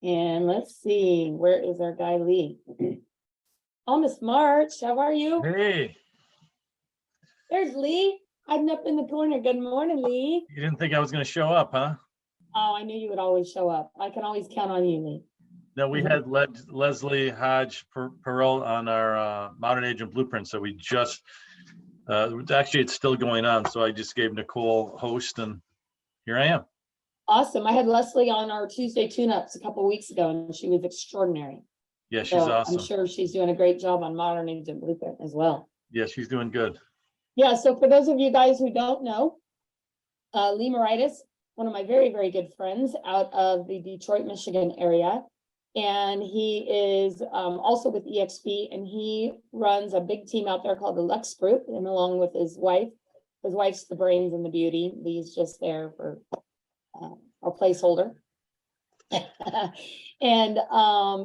And let's see, where is our guy Lee? Oh, Miss March, how are you? Hey, There's Lee, hiding up in the corner. Good morning, Lee. you didn't think I was going to show up, huh? Oh, I knew you would always show up. I can always count on you, Lee. No, we had Leslie Hodge Perot on our Modern Agent Blueprint. So we just, actually it's still going on. So I just gave Nicole host and here I am. Awesome. I had Leslie on our Tuesday Tuneups a couple of weeks ago and she was extraordinary. Yeah, she's So awesome. I'm sure she's doing a great job on Modern Agent Blueprint as well. Yeah, she's doing good. Yeah, so for those of you guys who don't know, Lee Moraitis, one of my very, very good friends out of the Detroit, Michigan area. And he is also with EXP, and he runs a big team out there called the Lux Group, and along with his wife. His wife's the brains and the beauty. Lee's just there for a placeholder. And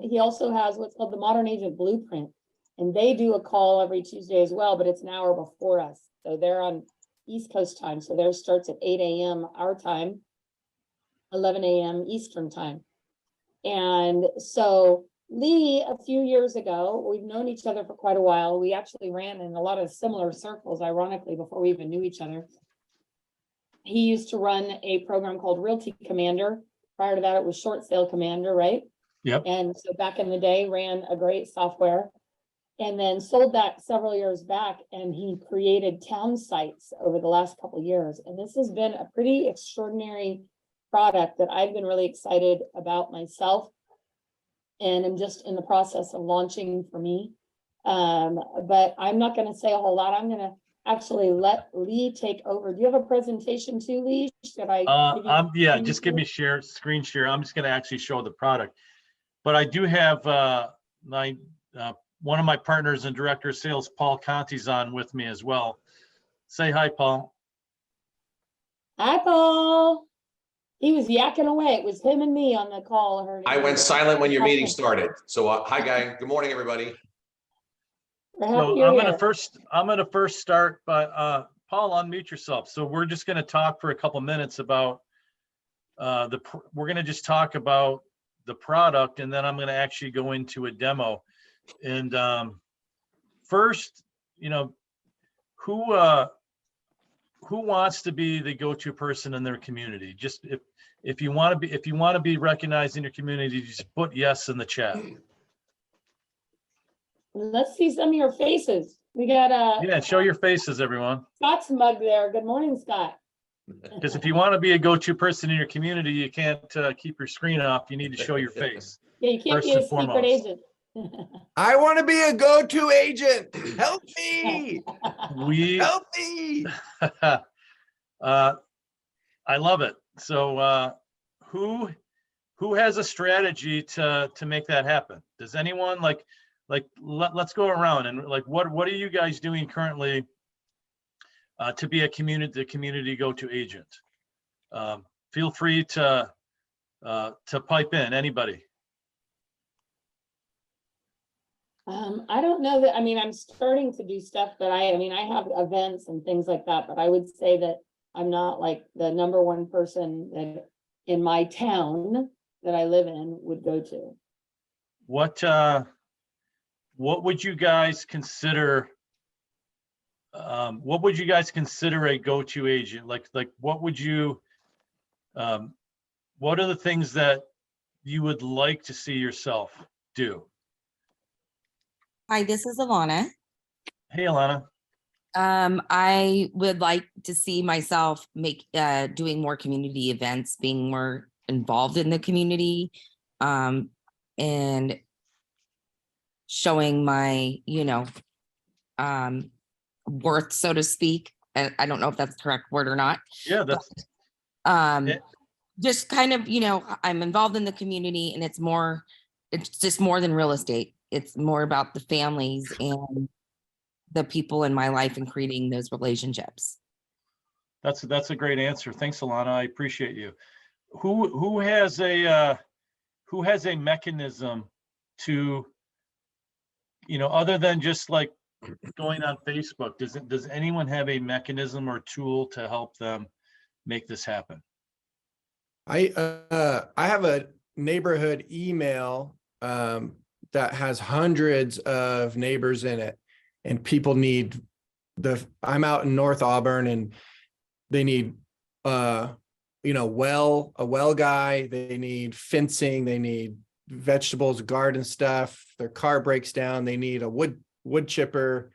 he also has what's called the Modern Agent Blueprint. And they do a call every Tuesday as well, but it's an hour before us. So they're on East Coast time. So theirs starts at 8 a.m. our time, 11 a.m. Eastern time. And so Lee, a few years ago, we've known each other for quite a while. We actually ran in a lot of similar circles, ironically, before we even knew each other. He used to run a program called Realty Commander. Prior to that, it was Short Sale Commander, right? Yep. And so back in the day, ran a great software and then sold that several years back. And he created town sites over the last couple of years. And this has been a pretty extraordinary product that I've been really excited about myself. And I'm just in the process of launching for me. But I'm not going to say a whole lot. I'm going to actually let Lee take over. Do you have a presentation too, Lee? Should I? Yeah, just give me screen share. I'm just going to actually show the product. But I do have one of my partners and director of sales, Paul Conti's on with me as well. Say hi, Paul. Hi, Paul. He was yakking away. It was him and me on the call. I went silent when your meeting started. So hi, guy. Good morning, everybody. So I'm gonna first start by Paul, unmute yourself. So we're just gonna talk for a couple minutes about we're gonna just talk about the product, and then I'm gonna actually go into a demo. And first, you know, who wants to be the go-to person in their community? Just if you want to be recognized in your community, just put yes in the chat. Let's see some of your faces. We got yeah, show your faces, everyone. Scott's mug there. Good morning, Scott. Because if you want to be a go-to person in your community, you can't keep your screen off. You need to show your face. Yeah, you can't be a secret agent. I want to be a go-to agent. Help me. Help me. I love it. So who has a strategy to make that happen? Does anyone let's go around and what are you guys doing currently to be a community go-to agent? Feel free to pipe in, anybody. I don't know that, I mean, I'm starting to do stuff, but I have events and things like that, but I would say that I'm not like the number one person that in my town that I live in would go to. What would you guys consider? What would you guys consider a go-to agent? Like what would you? What are the things that you would like to see yourself do? Hi, this is Alana. Hey, Alana. I would like to see myself doing more community events, being more involved in the community, and showing my, worth, so to speak. I don't know if that's the correct word or not. Yeah, that's. Just kind of, I'm involved in the community, and it's just more than real estate. It's more about the families and the people in my life and creating those relationships. That's a great answer. Thanks, Alana. I appreciate you. Who has a mechanism to, other than just like going on Facebook, does anyone have a mechanism or tool to help them make this happen? I have neighborhood email that has hundreds of neighbors in it, and people need I'm out in North Auburn, and they need a well guy, they need fencing, they need vegetables, garden stuff, their car breaks down, they need a wood chipper.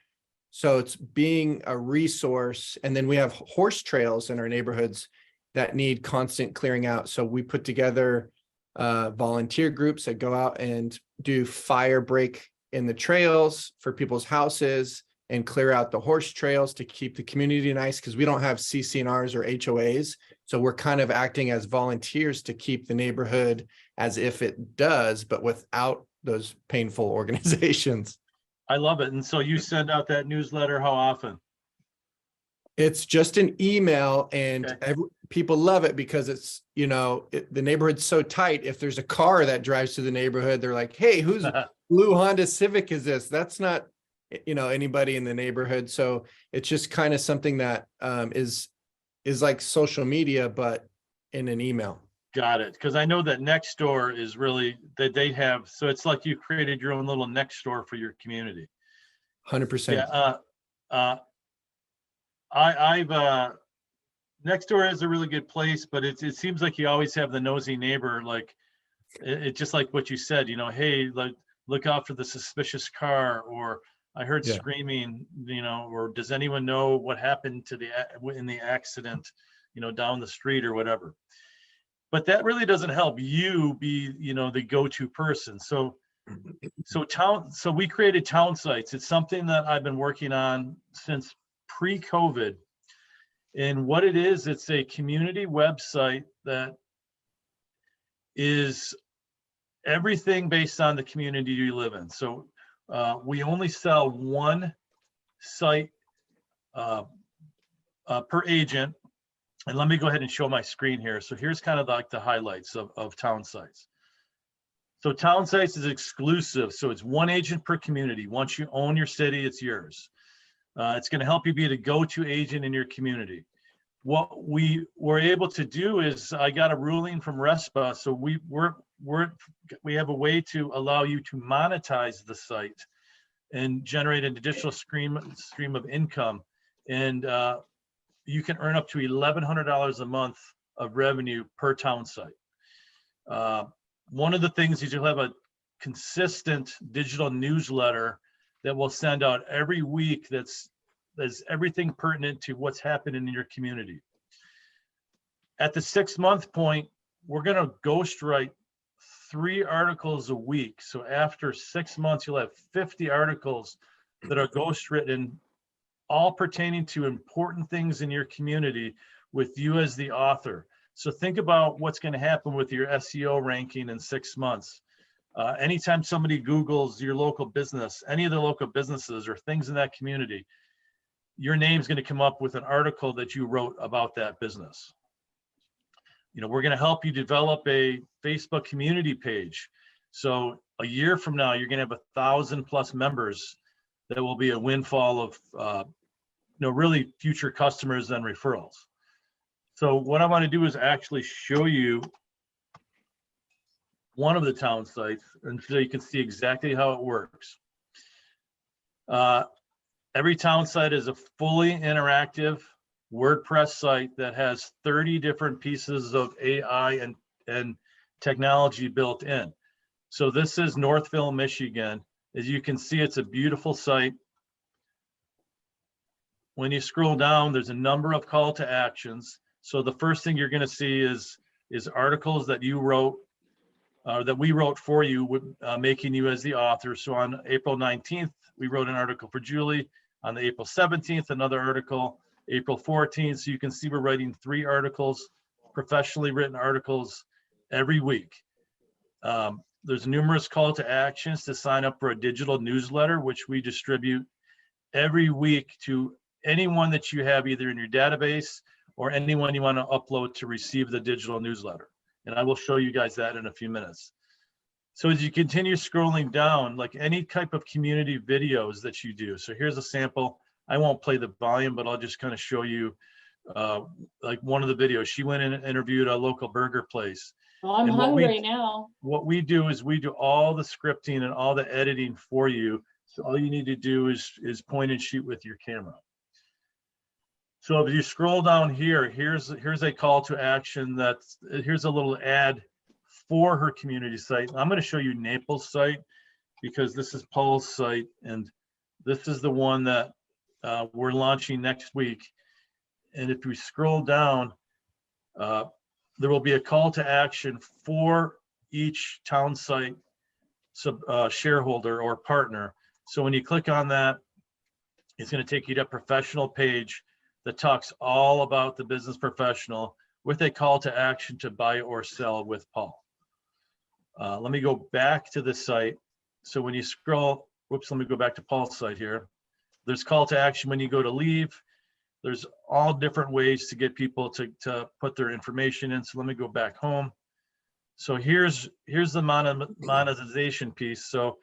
So it's being a resource. And then we have horse trails in our neighborhoods that need constant clearing out. So we put together volunteer groups that go out and do fire break in the trails for people's houses and clear out the horse trails to keep the community nice, because we don't have CCNRs or HOAs. So we're kind of acting as volunteers to keep the neighborhood as if it does, but without those painful organizations. I love it. And so you send out that newsletter how often? It's just an email, and Okay. People love it because it's, the neighborhood's so tight. If there's a car that drives to the neighborhood, they're like, hey, whose blue Honda Civic is this? That's not, anybody in the neighborhood. So it's just kind of something that is like social media, but in an email. Got it. Because I know that Nextdoor is really that they have. So it's like you created your own little Nextdoor for your community. 100%. Yeah. I've Nextdoor is a really good place, but it seems like you always have the nosy neighbor. Like it just like what you said. Hey, like look out for the suspicious car, or I heard screaming. Or does anyone know what happened to in the accident? Down the street or whatever. But that really doesn't help you be, the go-to person. So we created town sites. It's something that I've been working on since pre-COVID. And what it is, it's a community website that is everything based on the community you live in. So we only sell one site per agent. And let me go ahead and show my screen here. So here's kind of like the highlights of town sites. So town sites is exclusive. So it's one agent per community. Once you own your city, it's yours. It's going to help you be the go-to agent in your community. What we were able to do is I got a ruling from RESPA. So we have a way to allow you to monetize the site and generate an additional stream of income. And you can earn up to $1,100 a month of revenue per town site. One of the things is you'll have a consistent digital newsletter that will send out every week that's everything pertinent to what's happening in your community. At the 6-month point, we're going to ghostwrite 3 articles a week. So after 6 months, you'll have 50 articles that are ghostwritten, all pertaining to important things in your community with you as the author. So think about what's going to happen with your SEO ranking in 6 months. Anytime somebody Googles your local business, any of the local businesses or things in that community, your name's going to come up with an article that you wrote about that business. We're going to help you develop a Facebook community page. So a year from now, you're going to have 1,000+ members. That will be a windfall of really future customers and referrals. So what I want to do is actually show you one of the town sites, and so you can see exactly how it works. Every town site is a fully interactive WordPress site that has 30 different pieces of AI and technology built in. So this is Northville, Michigan. As you can see, it's a beautiful site. When you scroll down, there's a number of call to actions. So the first thing you're going to see is articles that you wrote, that we wrote for you, making you as the author. So on April 19th, we wrote an article for Julie. On the April 17th, another article. April 14th, so you can see we're writing 3 articles, professionally written articles every week. There's numerous call to actions to sign up for a digital newsletter, which we distribute every week to anyone that you have either in your database or anyone you want to upload to receive the digital newsletter. And I will show you guys that in a few minutes. So as you continue scrolling down, like any type of community videos that you do. So here's a sample. I won't play the volume, but I'll just kind of show you like one of the videos. She went in and interviewed a local burger place. Well, I'm And what we- hungry now. What we do is we do all the scripting and all the editing for you. So all you need to do is point and shoot with your camera. So if you scroll down here, here's a call to action. Here's a little ad for her community site. I'm going to show you Naples site because this is Paul's site, and this is the one that we're launching next week. And if we scroll down, there will be a call to action for each town site shareholder or partner. So when you click on that, it's going to take you to a professional page that talks all about the business professional with a call to action to buy or sell with Paul. Let me go back to the site. So when you scroll, whoops, let me go back to Paul's site here. There's call to action when you go to leave. There's all different ways to get people to put their information in. So let me go back home. So here's the monetization piece. So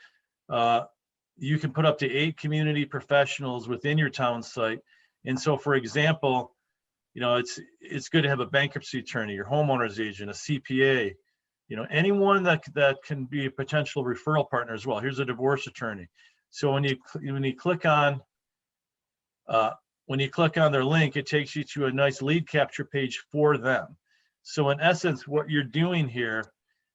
you can put up to 8 community professionals within your town site. And so, for example, you know, it's good to have a bankruptcy attorney, your homeowner's agent, a CPA, you know, anyone that can be a potential referral partner as well. Here's a divorce attorney. So when you click on their link, it takes you to a nice lead capture page for them. So in essence, what you're doing here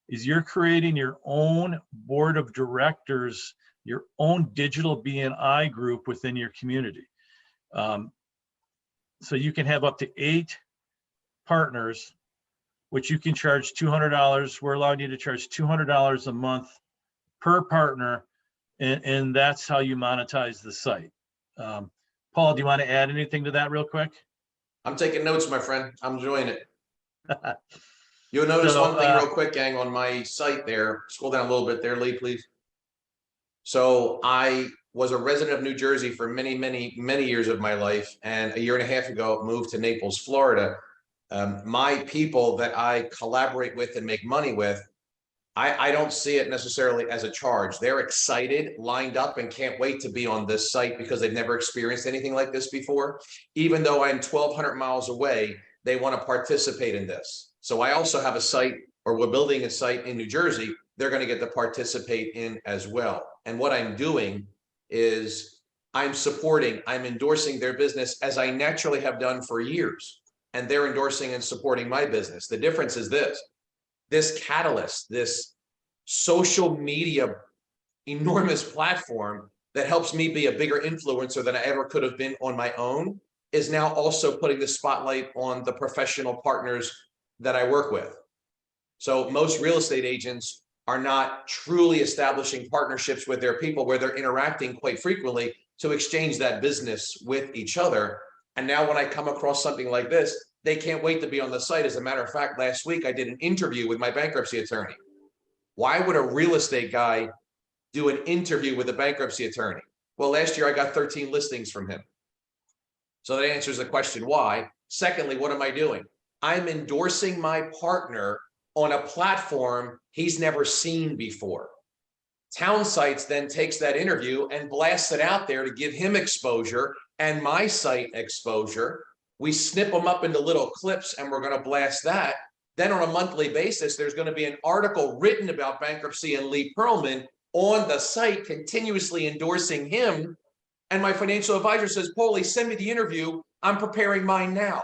is you're creating your own board of directors, your own digital BNI group within your community. So you can have up to 8 partners, which you can charge $200. We're allowing you to charge $200 a month per partner, and that's how you monetize the site. Paul, do you want to add anything to that real quick? I'm taking notes, my friend. I'm enjoying it. You'll notice one thing real quick, gang, on my site there. Scroll down a little bit there, Lee, please. So I was a resident of New Jersey for many, many, many years of my life. And a year and a half ago, moved to Naples, Florida. My people that I collaborate with and make money with, I don't see it necessarily as a charge. They're excited, lined up, and can't wait to be on this site because they've never experienced anything like this before. Even though I'm 1,200 miles away, they want to participate in this. So I also have a site, or we're building a site in New Jersey. They're going to get to participate in as well. And what I'm doing is I'm endorsing their business as I naturally have done for years. And they're endorsing and supporting my business. The difference is this catalyst, this social media enormous platform that helps me be a bigger influencer than I ever could have been on my own, is now also putting the spotlight on the professional partners that I work with. So most real estate agents are not truly establishing partnerships with their people where they're interacting quite frequently to exchange that business with each other. And now when I come across something like this, they can't wait to be on the site. As a matter of fact, last week I did an interview with my bankruptcy attorney. Why would a real estate guy do an interview with a bankruptcy attorney? Well, last year I got 13 listings from him. So that answers the question why. Secondly, what am I doing? I'm endorsing my partner on a platform he's never seen before. Town Sites then takes that interview and blasts it out there to give him exposure and my site exposure. We snip them up into little clips and we're going to blast that. Then on a monthly basis, there's going to be an article written about bankruptcy and Lee Pearlman on the site, continuously endorsing him. And my financial advisor says, Paulie, send me the interview. I'm preparing mine now.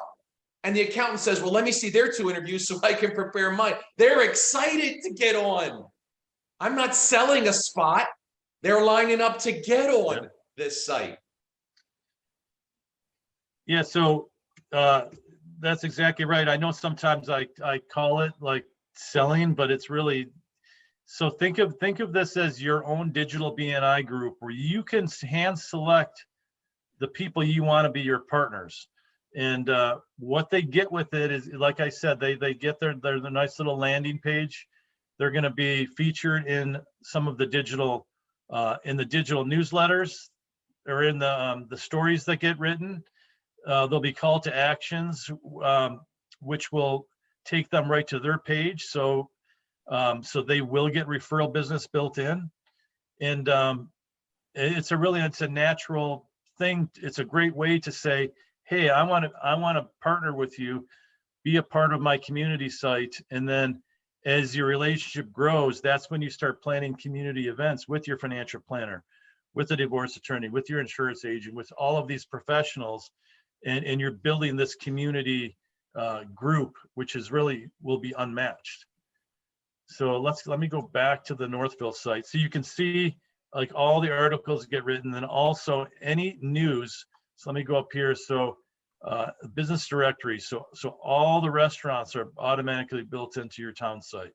And the accountant says, well, let me see their 2 interviews so I can prepare mine. They're excited to get on. I'm not selling a spot. They're lining up to get on this site. Yeah, so that's exactly right. I know sometimes I call it like selling, but it's really, so think of this as your own digital BNI group where you can hand select the people you want to be your partners. And what they get with it is, like I said, they get their nice little landing page. They're going to be featured in some of the digital newsletters or in the stories that get written. There'll be call to actions, which will take them right to their page. So they will get referral business built in. And it's a natural thing. It's a great way to say, hey, I want to partner with you, be a part of my community site. And then as your relationship grows, that's when you start planning community events with your financial planner, with the divorce attorney, with your insurance agent, with all of these professionals, and you're building this community group, which is really will be unmatched. So let me go back to the Northville site. So you can see like all the articles get written, and also any news. So let me go up here. So business directory. So all the restaurants are automatically built into your town site.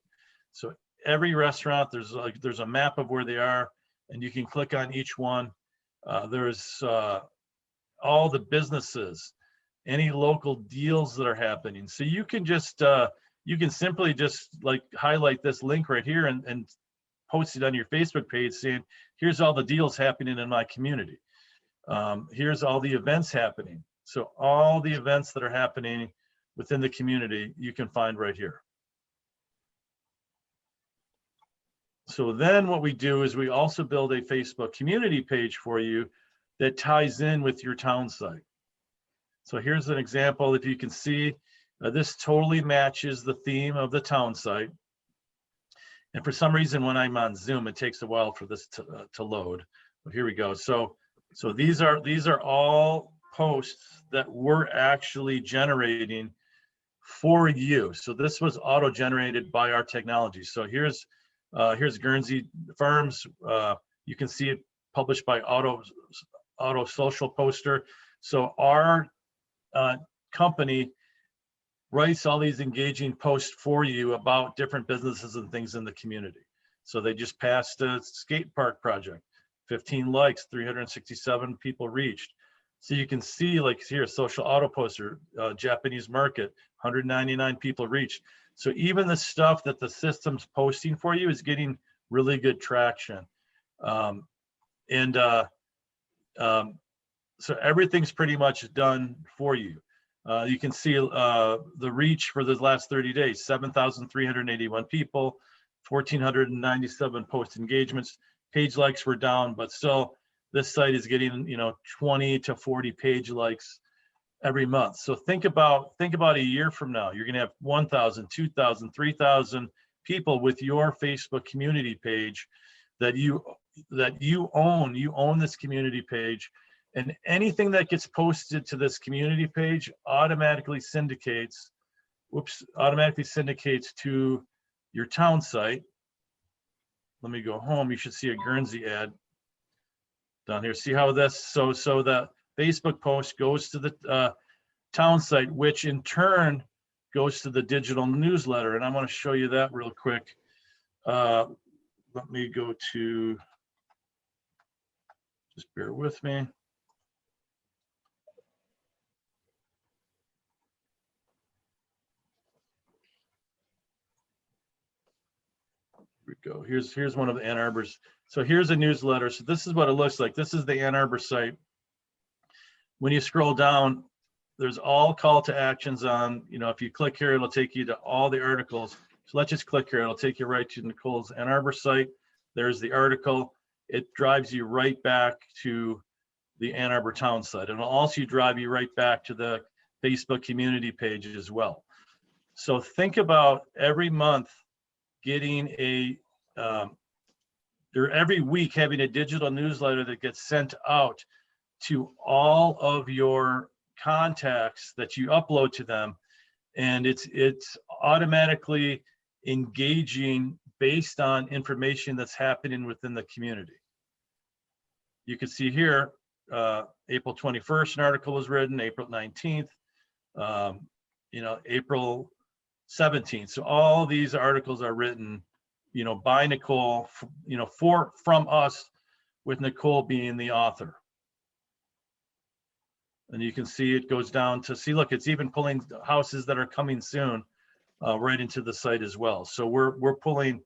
So every restaurant, there's a map of where they are, and you can click on each one. There's all the businesses, any local deals that are happening. So you can just you can simply just like highlight this link right here and post it on your Facebook page saying, here's all the deals happening in my community. Here's all the events happening. So all the events that are happening within the community, you can find right here. So then what we do is we also build a Facebook community page for you that ties in with your town site. So here's an example. If you can see, this totally matches the theme of the town site. And for some reason, when I'm on Zoom, it takes a while for this to load. But here we go. So these are all posts that we're actually generating for you. So this was auto-generated by our technology. So here's Guernsey Farms. You can see it published by Auto Social Poster. So our company writes all these engaging posts for you about different businesses and things in the community. So they just passed a skate park project, 15 likes, 367 people reached. So you can see like here, social auto poster, Japanese market, 199 people reached. So even the stuff that the system's posting for you is getting really good traction. So everything's pretty much done for you. You can see the reach for the last 30 days, 7,381 people, 1,497 post engagements. Page likes were down, but still this site is getting 20 to 40 page likes every month. So think about a year from now, you're gonna have 1,000, 2,000, 3,000 people with your Facebook community page that you own. You own this community page, and anything that gets posted to this community page automatically syndicates to your town site. Let me go home. You should see a Guernsey ad down here. See how this, so the Facebook post goes to the town site, which in turn goes to the digital newsletter. And I want to show you that real quick. Let me go to, just bear with me. Here we go. Here's one of the Ann Arbor's. So here's a newsletter. So this is what it looks like. This is the Ann Arbor site. When you scroll down, there's all call to actions on, if you click here, it'll take you to all the articles. So let's just click here. It'll take you right to Nicole's Ann Arbor site. There's the article. It drives you right back to the Ann Arbor town site. And it'll also drive you right back to the Facebook community page as well. So think about every month getting or every week having a digital newsletter that gets sent out to all of your contacts that you upload to them, and it's automatically engaging based on information that's happening within the community. You can see here, April 21st, an article was written, April 19th, April 17th. So all these articles are written, by Nicole, from us, with Nicole being the author. And you can see it goes down to, see, look, it's even pulling houses that are coming soon right into the site as well. So we're pulling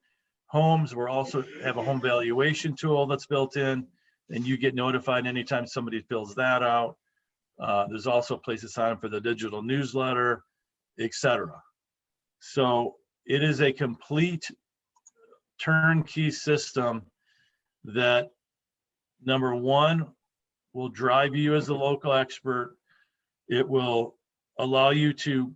homes. We're also have a home valuation tool that's built in, and you get notified anytime somebody fills that out. There's also a place to sign up for the digital newsletter, etc. So it is a complete turnkey system that, number one, will drive you as a local expert. It will allow you to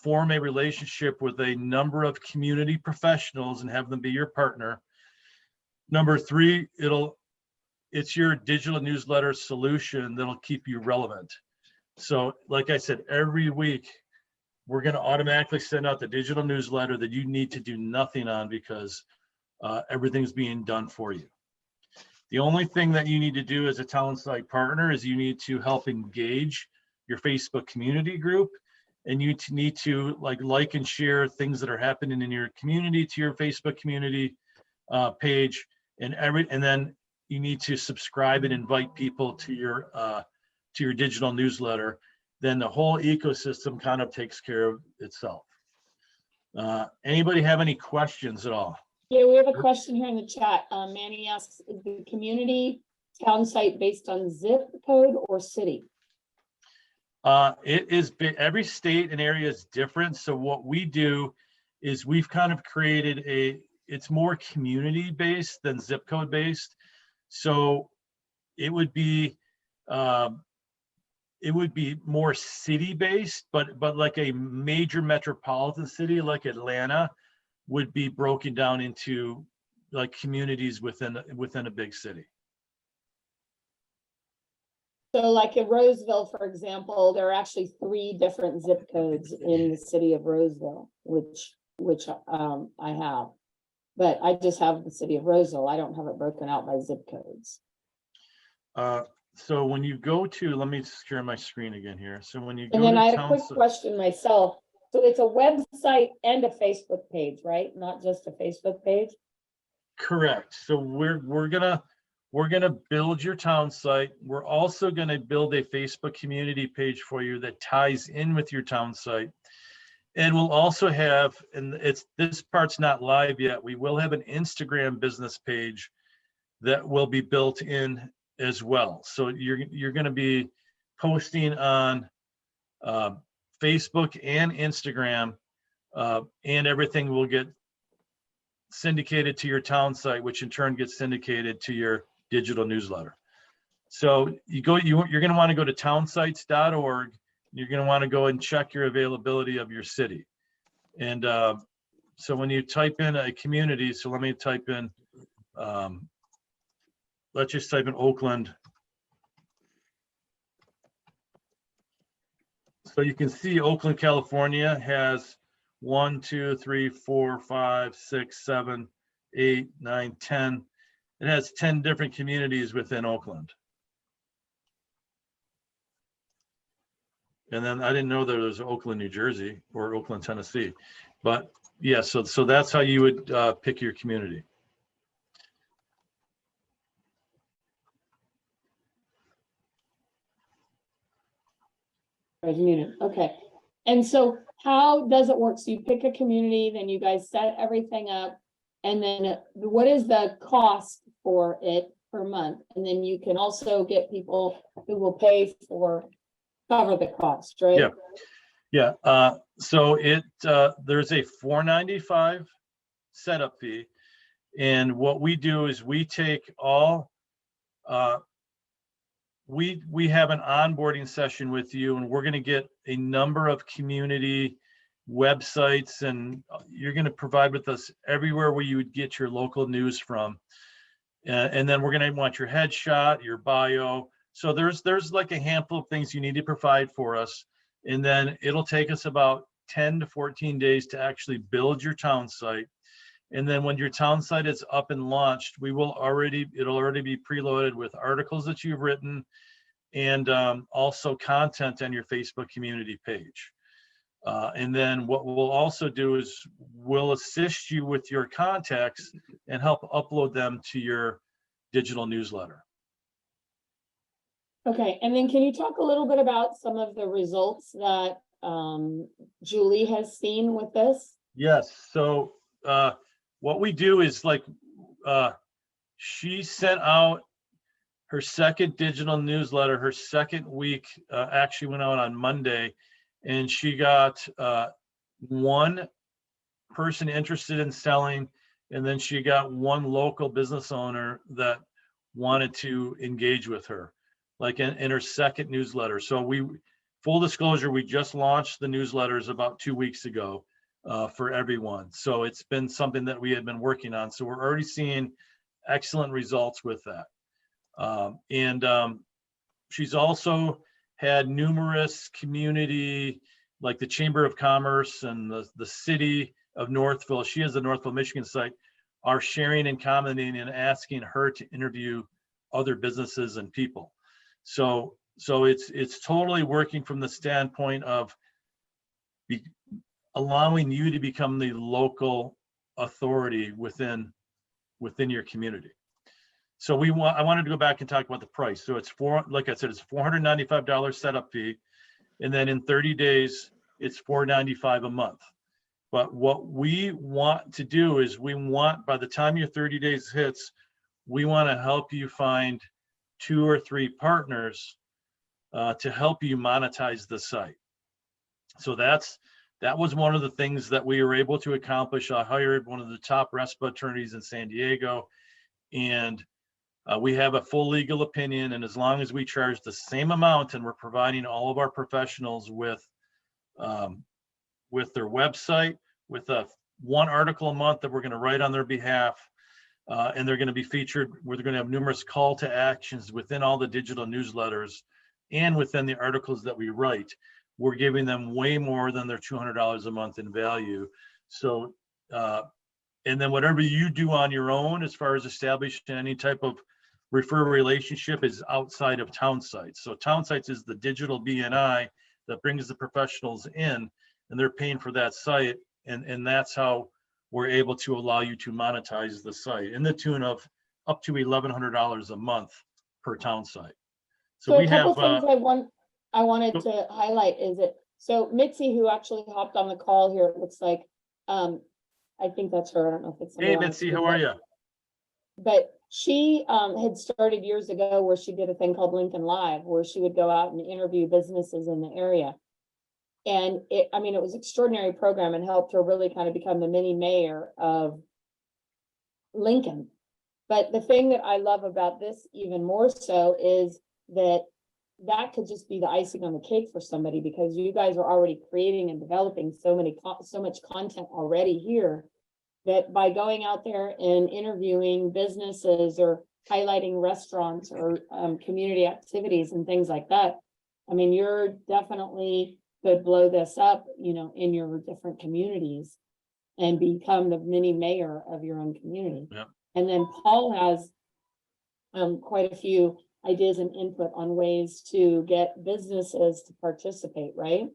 form a relationship with a number of community professionals and have them be your partner. Number three, it's your digital newsletter solution that'll keep you relevant. So like I said, every week, we're going to automatically send out the digital newsletter that you need to do nothing on because everything's being done for you. The only thing that you need to do as a town site partner is you need to help engage your Facebook community group, and you need to like and share things that are happening in your community to your Facebook community page, and then you need to subscribe and invite people to your digital newsletter. Then the whole ecosystem kind of takes care of itself. Anybody have any questions at all? Yeah, we have a question here in the chat. Manny asks, is the community town site based on zip code or city? It is, every state and area is different. So what we do is we've kind of created it's more community based than zip code based. So it would be more city based, but like a major metropolitan city like Atlanta would be broken down into like communities within a big city. So like in Roseville, for example, there are actually 3 different zip codes in the city of Roseville, which I have. But I just have the city of Roseville. I don't have it broken out by zip codes. So when you go to, let me share my screen again here. So when you go And then to I had a town quick site- question myself. So it's a website and a Facebook page, right? Not just a Facebook page? Correct. So we're gonna build your town site. We're also gonna build a Facebook community page for you that ties in with your town site. And we'll also have, and this part's not live yet, we will have an Instagram business page that will be built in as well. So you're gonna be posting on Facebook and Instagram, and everything will get syndicated to your town site, which in turn gets syndicated to your digital newsletter. So you're going to want to go to townsites.org. You're going to want to go and check your availability of your city. And so when you type in a community, so let me type in, let's just type in Oakland. So you can see Oakland, California has 1, 2, 3, 4, 5, 6, 7, 8, 9, 10. It has 10 different communities within Oakland. And then I didn't know there was Oakland, New Jersey or Oakland, Tennessee. But yeah, so that's how you would pick your community. Okay. And so how does it work? So you pick a community, then you guys set everything up. And then what is the cost for it per month? And then you can also get people who will pay for, cover the cost, right? Yeah. Yeah. So there's a $4.95 setup fee. And what we do is we take all, we have an onboarding session with you, and we're going to get a number of community websites, and you're going to provide with us everywhere where you would get your local news from. And then we're going to want your headshot, your bio. So there's like a handful of things you need to provide for us. And then it'll take us about 10 to 14 days to actually build your town site. And then when your town site is up and launched, it'll already be preloaded with articles that you've written, and also content on your Facebook community page. And then what we'll also do is we'll assist you with your contacts and help upload them to your digital newsletter. Okay, and then can you talk a little bit about some of the results that Julie has seen with this? Yes. So what we do is she sent out her second digital newsletter. Her second week actually went out on Monday, and she got one person interested in selling, and then she got one local business owner that wanted to engage with her, like in her second newsletter. So full disclosure, we just launched the newsletters about 2 weeks ago for everyone. So it's been something that we had been working on. So we're already seeing excellent results with that. She's also had numerous community, like the Chamber of Commerce and the city of Northville. She has the Northville, Michigan site, are sharing and commenting and asking her to interview other businesses and people. So it's totally working from the standpoint of allowing you to become the local authority within your community. So I wanted to go back and talk about the price. So it's like I said, it's $495 setup fee. And then in 30 days, it's $495 a month. But what we want to do is by the time your 30 days hits, we want to help you find 2 or 3 partners to help you monetize the site. So that was one of the things that we were able to accomplish. I hired one of the top RESPA attorneys in San Diego, and we have a full legal opinion. And as long as we charge the same amount and we're providing all of our professionals with their website, with one article a month that we're going to write on their behalf, and they're going to be featured. We're going to have numerous call to actions within all the digital newsletters and within the articles that we write. We're giving them way more than their $200 a month in value. So, and then whatever you do on your own, as far as establishing any type of referral relationship, is outside of Townsites. So Townsites is the digital BNI that brings the professionals in, and they're paying for that site. And that's how we're able to allow you to monetize the site in the tune of up to $1,100 a month per Townsite. So a we have, couple things I wanted to highlight is that, so Mitzi, who actually hopped on the call here, it looks like, I think that's her. I don't know if it's. hey Mitzi, how are you? But she had started years ago where she did a thing called Lincoln Live, where she would go out and interview businesses in the area. And it was an extraordinary program and helped her really kind of become the mini mayor of Lincoln. But the thing that I love about this even more so is that could just be the icing on the cake for somebody, because you guys are already creating and developing so much content already here, that by going out there and interviewing businesses or highlighting restaurants or community activities and things like that, you're definitely could blow this up, in your different communities and become the mini mayor of your own community. Yeah. And then Paul has quite a few ideas and input on ways to get businesses to participate, right?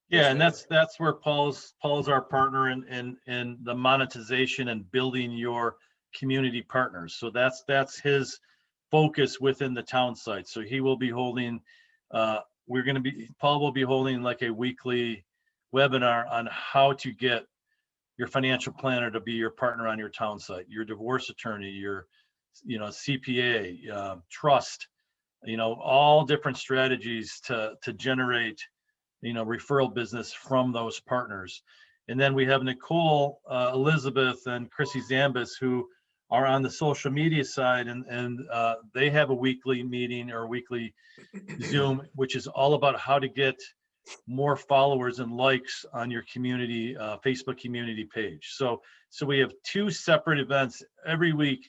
Yeah, and that's where Paul's our partner in the monetization and building your community partners. So that's his focus within the town site. So he will be holding, Paul will be holding like a weekly webinar on how to get your financial planner to be your partner on your town site, your divorce attorney, your CPA, trust, all different strategies to generate, referral business from those partners. And then we have Nicole, Elizabeth, and Chrissy Zambis, who are on the social media side, and they have a weekly meeting or weekly Zoom, which is all about how to get more followers and likes on your community, Facebook community page. So we have 2 separate events every week.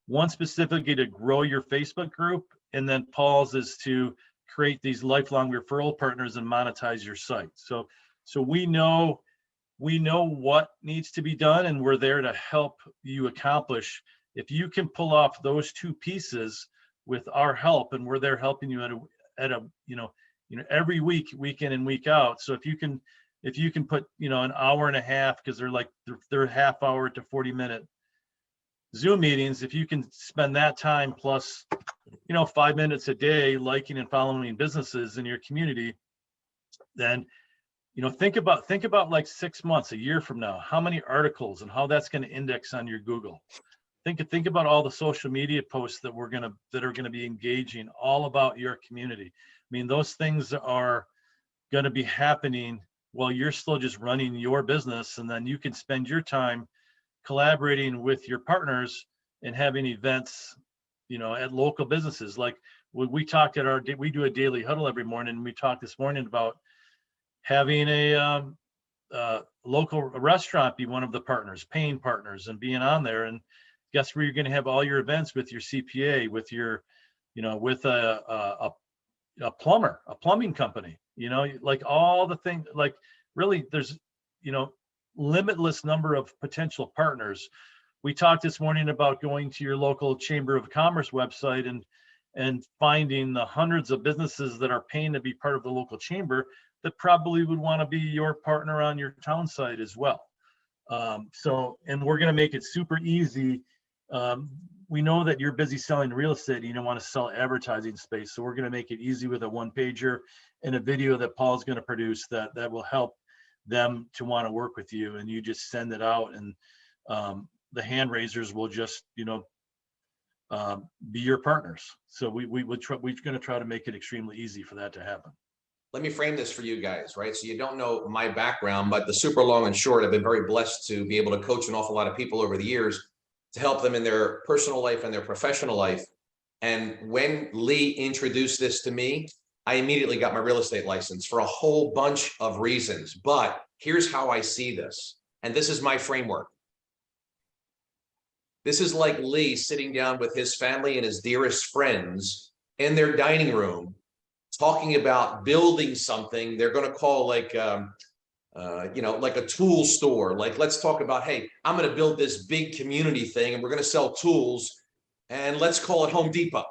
One specifically to grow your Facebook group, and then Paul's is to create these lifelong referral partners and monetize your site. So we know what needs to be done, and we're there to help you accomplish. If you can pull off those 2 pieces with our help, and we're there helping you at a every week, week in and week out. So if you can put an hour and a half, because they're half hour to 40-minute Zoom meetings, if you can spend that time plus 5 minutes a day liking and following businesses in your community, then think about like 6 months, a year from now, how many articles and how that's going to index on your Google. Think about all the social media posts that are going to be engaging all about your community. Those things are going to be happening while you're still just running your business, and then you can spend your time collaborating with your partners and having events, at local businesses. Like we talked at we do a daily huddle every morning, and we talked this morning about having a local restaurant be one of the partners, paying partners, and being on there. And guess where you're going to have all your events with your CPA, with your, with a plumber, a plumbing company, like all the things, like really there's, limitless number of potential partners. We talked this morning about going to your local Chamber of Commerce website and finding the hundreds of businesses that are paying to be part of the local chamber that probably would want to be your partner on your town site as well. And we're going to make it super easy. We know that you're busy selling real estate, you don't want to sell advertising space. So we're going to make it easy with a one-pager and a video that Paul's going to produce that will help them to want to work with you. And you just send it out, and the hand raisers will just, be your partners. So we're going to try to make it extremely easy for that to happen. Let me frame this for you guys, right? So you don't know my background, but the super long and short, I've been very blessed to be able to coach an awful lot of people over the years to help them in their personal life and their professional life. And when Lee introduced this to me, I immediately got my real estate license for a whole bunch of reasons. But here's how I see this. And this is my framework. This is like Lee sitting down with his family and his dearest friends in their dining room, talking about building something they're going to call like a tool store. Like, let's talk about, hey, I'm going to build this big community thing and we're going to sell tools, and let's call it Home Depot.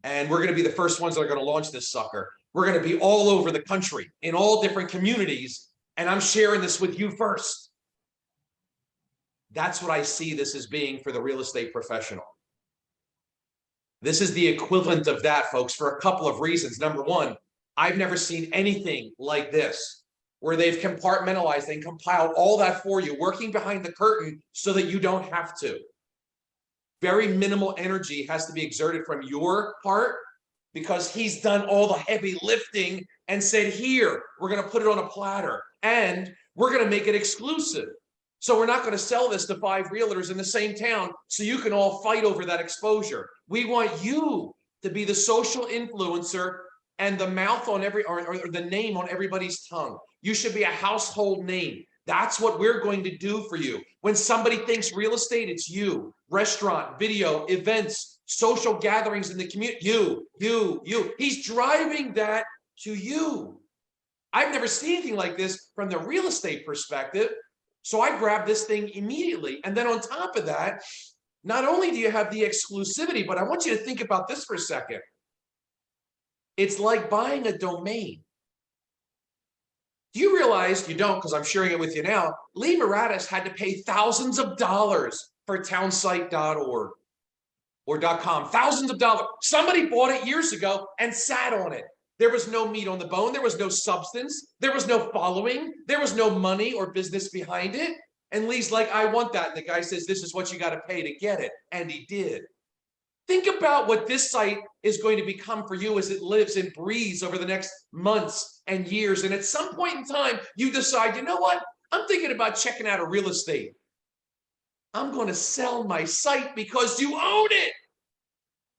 And we're going to be the first ones that are going to launch this sucker. We're going to be all over the country in all different communities. And I'm sharing this with you first. That's what I see this as being for the real estate professional. This is the equivalent of that, folks, for a couple of reasons. Number one, I've never seen anything like this, where they've compartmentalized and compiled all that for you, working behind the curtain so that you don't have to. Very minimal energy has to be exerted from your part because he's done all the heavy lifting and said, here, we're going to put it on a platter and we're going to make it exclusive. So we're not going to sell this to 5 realtors in the same town so you can all fight over that exposure. We want you to be the social influencer and the mouth on or the name on everybody's tongue. You should be a household name. That's what we're going to do for you. When somebody thinks real estate, it's you. Restaurant, video, events, social gatherings in the community. You. He's driving that to you. I've never seen anything like this from the real estate perspective. So I grabbed this thing immediately. And then on top of that, not only do you have the exclusivity, but I want you to think about this for a second. It's like buying a domain. Do you realize, you don't because I'm sharing it with you now, Lee Moraitis had to pay thousands of dollars for townsite.org or .com, thousands of dollars. Somebody bought it years ago and sat on it. There was no meat on the bone. There was no substance. There was no following. There was no money or business behind it. And Lee's like, I want that. And the guy says, this is what you got to pay to get it. And he did. Think about what this site is going to become for you as it lives and breathes over the next months and years. And at some point in time, you decide, you know what? I'm thinking about checking out a real estate. I'm going to sell my site because you own it.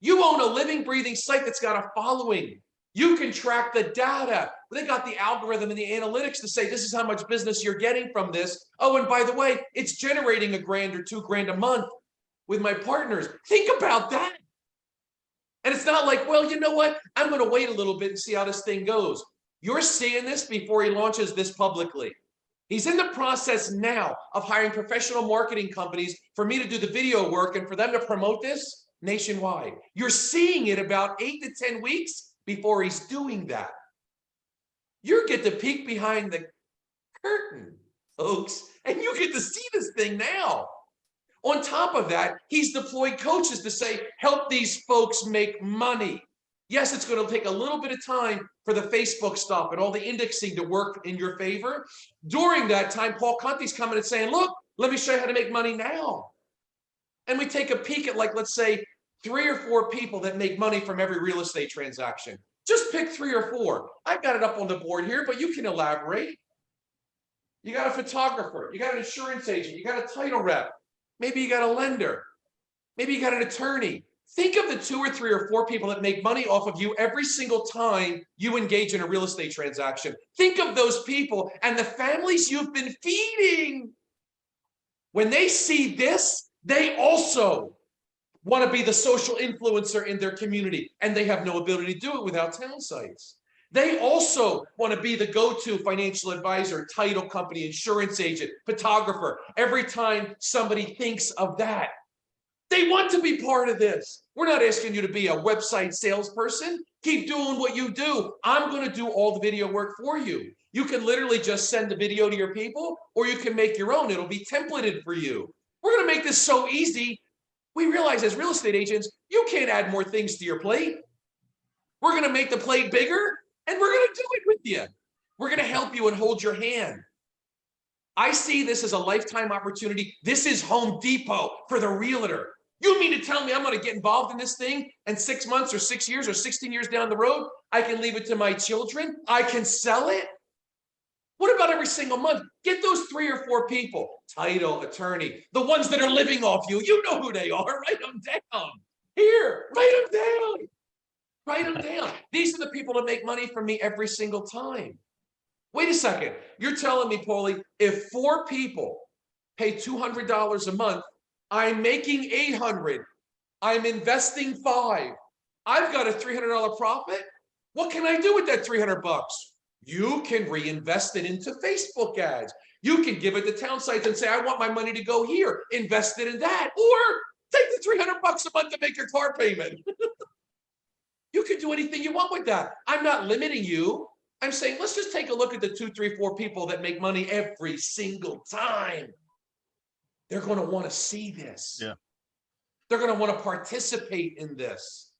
You own a living, breathing site that's got a following. You can track the data. They got the algorithm and the analytics to say, this is how much business you're getting from this. Oh, and by the way, it's generating $1,000 or $2,000 a month with my partners. Think about that. And it's not like, well, you know what? I'm going to wait a little bit and see how this thing goes. You're seeing this before he launches this publicly. He's in the process now of hiring professional marketing companies for me to do the video work and for them to promote this nationwide. You're seeing it about 8 to 10 weeks before he's doing that. You get to peek behind the curtain, folks, and you get to see this thing now. On top of that, he's deployed coaches to say, help these folks make money. Yes, it's going to take a little bit of time for the Facebook stuff and all the indexing to work in your favor. During that time, Paul Conti's coming and saying, look, let me show you how to make money now. And we take a peek at, like, let's say 3 or 4 people that make money from every real estate transaction. Just pick 3 or 4. I've got it up on the board here, but you can elaborate. You got a photographer, you got an insurance agent, you got a title rep. Maybe you got a lender. Maybe you got an attorney. Think of the 2 or 3 or 4 people that make money off of you every single time you engage in a real estate transaction. Think of those people and the families you've been feeding. When they see this, they also want to be the social influencer in their community, and they have no ability to do it without town sites. They also want to be the go-to financial advisor, title company, insurance agent, photographer, every time somebody thinks of that. They want to be part of this. We're not asking you to be a website salesperson. Keep doing what you do. I'm going to do all the video work for you. You can literally just send the video to your people, or you can make your own. It'll be templated for you. We're going to make this so easy. We realize as real estate agents, you can't add more things to your plate. We're going to make the plate bigger, and we're going to do it with you. We're going to help you and hold your hand. I see this as a lifetime opportunity. This is Home Depot for the realtor. You mean to tell me I'm going to get involved in this thing and 6 months or 6 years or 16 years down the road, I can leave it to my children? I can sell it? What about every single month? Get those 3 or 4 people, title, attorney, the ones that are living off you. You know who they are. Write them down. Here, write them down. Write them down. These are the people that make money from me every single time. Wait a second. You're telling me, Paulie, if 4 people pay $200 a month, I'm making $800. I'm investing $5. I've got a $300 profit. What can I do with that $300? You can reinvest it into Facebook ads. You can give it to town sites and say, I want my money to go here. Invest it in that. Or take the $300 a month to make your car payment. You can do anything you want with that. I'm not limiting you. I'm saying, let's just take a look at the 2, 3, 4 people that make money every single time. They're going to want to see this. Yeah. They're going to want to participate in this.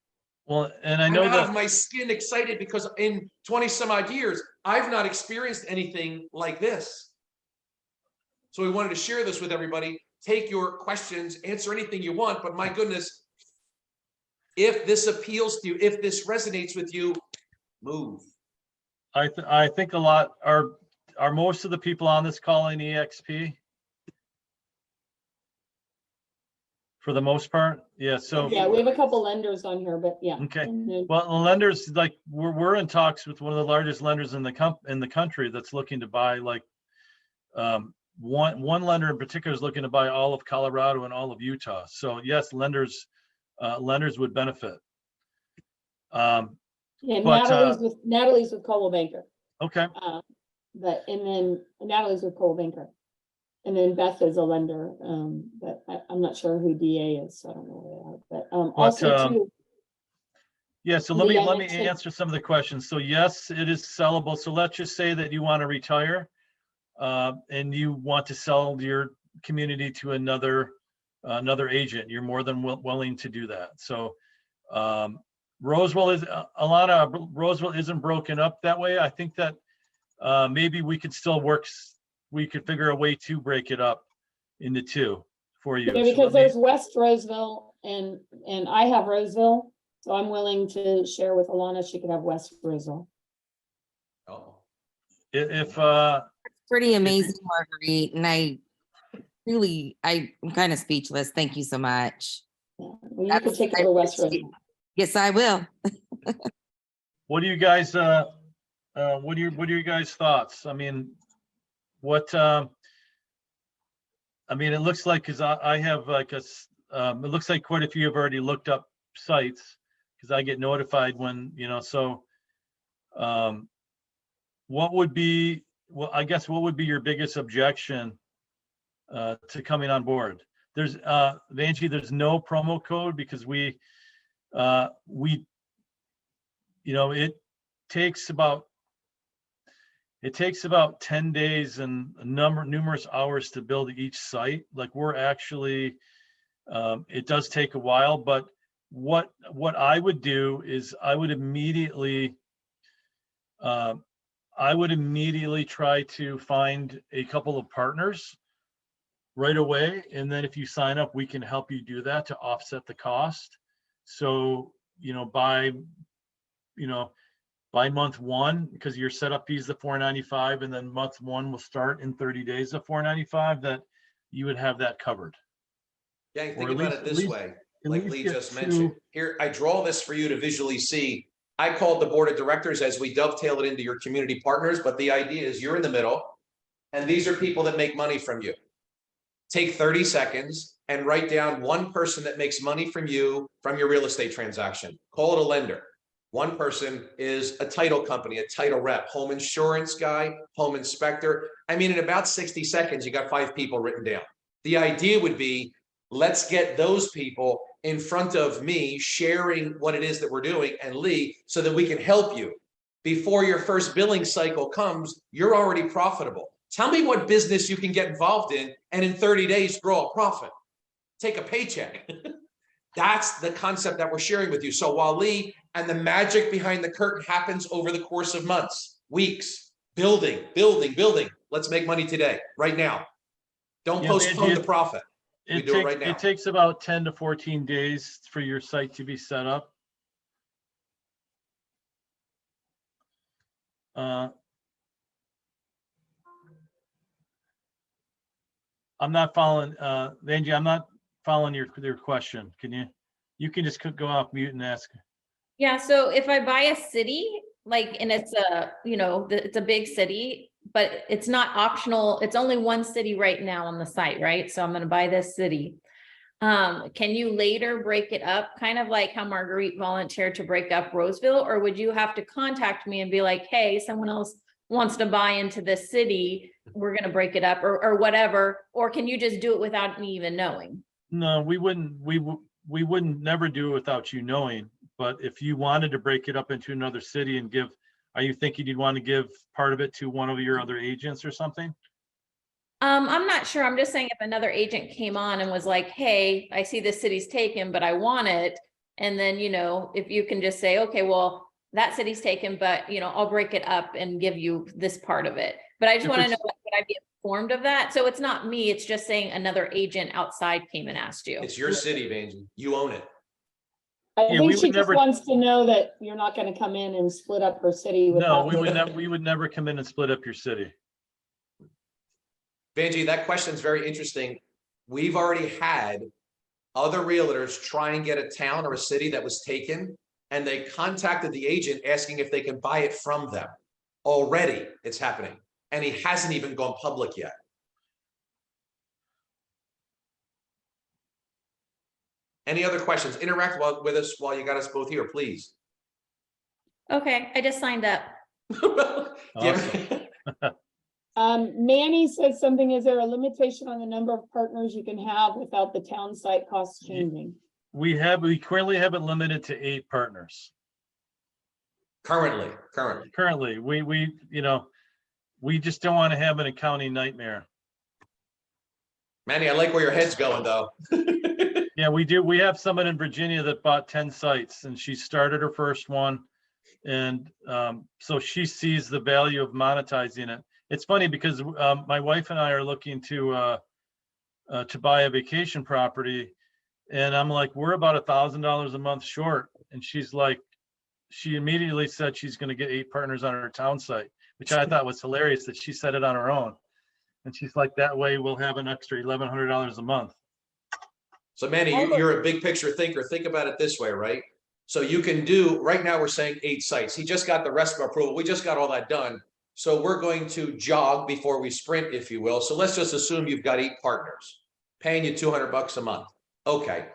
Well, and I know I'm out of that my skin excited because in 20 some odd years, I've not experienced anything like this. So we wanted to share this with everybody. Take your questions, answer anything you want, but my goodness, if this appeals to you, if this resonates with you, move. I think a lot are most of the people on this call in EXP for the most part. Yeah. So Yeah, we have a couple lenders on here, but yeah. okay. And then- Well, the lenders, like we're in talks with one of the largest lenders in the country that's looking to buy, like one lender in particular is looking to buy all of Colorado and all of Utah. So yes, lenders would benefit. Yeah, But, Natalie's with Coldwell Banker. Okay. And then Natalie's with Coldwell Banker. And then Beth is a lender, but I'm not sure who DA is, so I don't know where they are. But also too. Yeah, so let me mentioned- answer some of the questions. So yes, it is sellable. So let's just say that you want to retire and you want to sell your community to another agent. You're more than willing to do that. So Roswell isn't broken up that way. I think that maybe we could still we could figure a way to break it up into 2 for you. Yeah, So because there's West Roseville and I have Roseville, so I'm willing to share with Alana. She could have West Roseville. Oh. if Pretty amazing, Marguerite. And I'm kind of speechless. Thank you so much. Yeah. Well, you could take over West Roseville. Yes, I will. what do you guys what are your guys' thoughts? I mean, it looks like, because I have like it looks like quite a few have already looked up sites, because I get notified when, so what would be your biggest objection to coming on board? There's Vanjie, there's no promo code, because it takes about 10 days and numerous hours to build each site. Like we're actually, it does take a while, but what I would do is I would immediately try to find a couple of partners right away. And then if you sign up, we can help you do that to offset the cost. So, by month 1, because your setup fee is the $495, and then month 1 will start in 30 days of $495, that you would have that covered. Gang, Or think at about least- it this way. at like least Lee get just two- mentioned. Here, I draw this for you to visually see. I called the board of directors as we dovetail it into your community partners, but the idea is you're in the middle, and these are people that make money from you. Take 30 seconds and write down one person that makes money from you from your real estate transaction. Call it a lender. One person is a title company, a title rep, home insurance guy, home inspector. I mean, in about 60 seconds, you got 5 people written down. The idea would be, let's get those people in front of me sharing what it is that we're doing and Lee, so that we can help you. Before your first billing cycle comes, you're already profitable. Tell me what business you can get involved in and in 30 days grow a profit. Take a paycheck. That's the concept that we're sharing with you. So while Lee and the magic behind the curtain happens over the course of months, weeks, building, let's make money today, right now. Don't postpone the profit. We do it right now. It takes about 10 to 14 days for your site to be set up. I'm not following, Angie, I'm not following your question. You can just go off mute and ask. Yeah, so if I buy a city, like, and it's a, it's a big city, but it's not optional. It's only one city right now on the site, right? So I'm gonna buy this city. Can you later break it up, kind of like how Marguerite volunteered to break up Roseville? Or would you have to contact me and be like, hey, someone else wants to buy into this city, we're gonna break it up, or whatever? Or can you just do it without me even knowing? No, we wouldn't never do it without you knowing. But if you wanted to break it up into another city and give, are you thinking you'd want to give part of it to one of your other agents or something? I'm not sure. I'm just saying if another agent came on and was like, hey, I see this city's taken, but I want it. And then, if you can just say, okay, well, that city's taken, but I'll break it up and give you this part of it. But I just want to know, would I be informed of that? So it's not me, it's just saying another agent outside came and asked you. It's your city, Benji. You own it. I Yeah, think we she would just never- wants to know that you're not gonna come in and split up her city. No, without- we would never come in and split up your city. Benji, that question is very interesting. We've already had other realtors try and get a town or a city that was taken, and they contacted the agent asking if they can buy it from them. Already, it's happening, and he hasn't even gone public yet. Any other questions? Interact with us while you got us both here, please. Okay, I just signed up. Manny said something, is there a limitation on the number of partners you can have without the town site costs changing? We currently have it limited to 8 partners. Currently. We just don't want to have an accounting nightmare. Manny, I like where your head's going though. Yeah, we do. We have someone in Virginia that bought 10 sites and she started her first one. And so she sees the value of monetizing it. It's funny because my wife and I are looking to buy a vacation property, and I'm like, we're about $1,000 a month short. And she's like, she immediately said she's going to get 8 partners on her town site, which I thought was hilarious that she said it on her own. And she's like, that way we'll have an extra $1,100 a month. So Manny, you're a big picture thinker. Think about it this way, right? So you can do, right now we're saying 8 sites. He just got the rest of our approval. We just got all that done. So we're going to jog before we sprint, if you will. So let's just assume you've got 8 partners paying you $200 a month. Okay.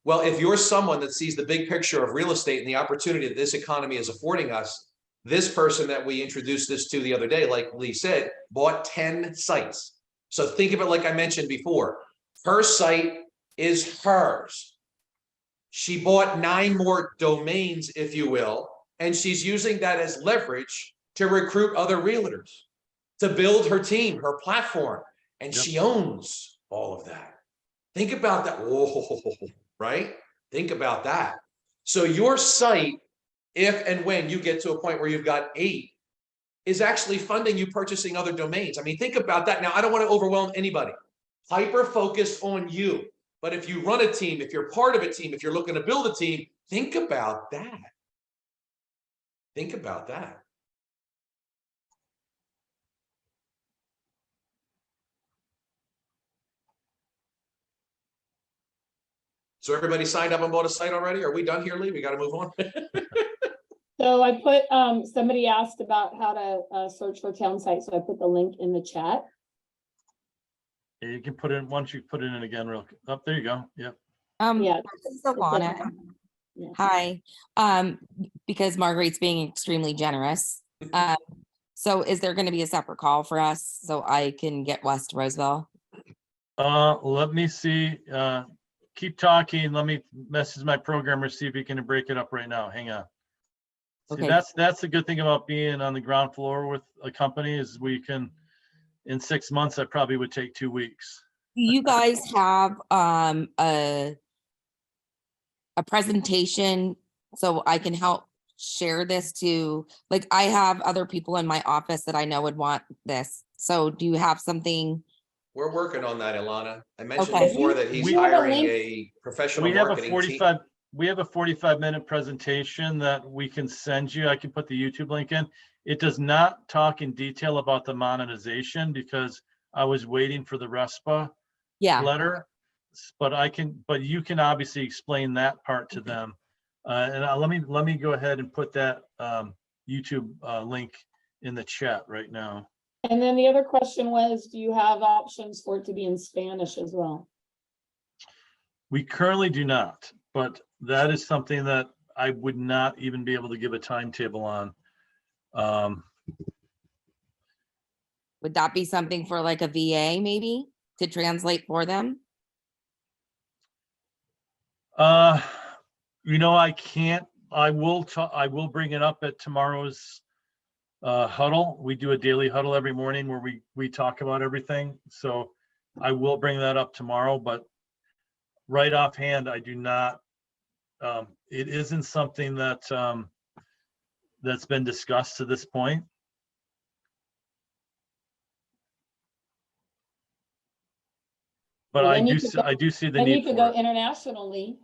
Well, if you're someone that sees the big picture of real estate and the opportunity that this economy is affording us, this person that we introduced this to the other day, like Lee said, bought 10 sites. So think of it like I mentioned before. Her site is hers. She bought 9 more domains, if you will, and she's using that as leverage to recruit other realtors, to build her team, her platform, and she owns all of that. Think about that. Whoa, right? Think about that. So your site, if and when you get to a point where you've got 8, is actually funding you purchasing other domains. I mean, think about that. Now, I don't want to overwhelm anybody. Hyper focus on you. But if you run a team, if you're part of a team, if you're looking to build a team, think about that. Think about that. So everybody signed up and bought a site already? Are we done here, Lee? We got to move on. So I put, somebody asked about how to, search for town sites, so I put the link in the chat. Yeah, you can put it in, once you put it in again real, oh, there you go. Yep. Yeah. This is it's at Alana. the- yeah. Hi, because Marguerite's being extremely generous. So is there gonna be a separate call for us so I can get West Roseville? Let me see, keep talking. Let me message my programmer, see if he can break it up right now. Hang on. See, Okay. that's the good thing about being on the ground floor with a company is we can, in 6 months, that probably would take 2 weeks. Do you guys have a presentation so I can help share this to, like, I have other people in my office that I know would want this. So do you have something? We're working on that, Ilana. I mentioned Okay. before that he's We have a hiring link. a professional We have a marketing team. 45, we have a 45-minute presentation that we can send you. I can put the YouTube link in. It does not talk in detail about the monetization because I was waiting for the RESPA Yeah, letter. But you can obviously explain that part to them. Let me go ahead and put that YouTube link in the chat right now. And then the other question was, do you have options for it to be in Spanish as well? We currently do not, but that is something that I would not even be able to give a timetable on. would that be something for like a VA maybe to translate for them? I can't, I will bring it up at tomorrow's huddle. We do a daily huddle every morning where we talk about everything. So I will bring that up tomorrow, but right offhand, I do not, it isn't something that, that's been discussed to this point. But Well, I then you do, could see- go- I do see the Then you need could for go it. internationally.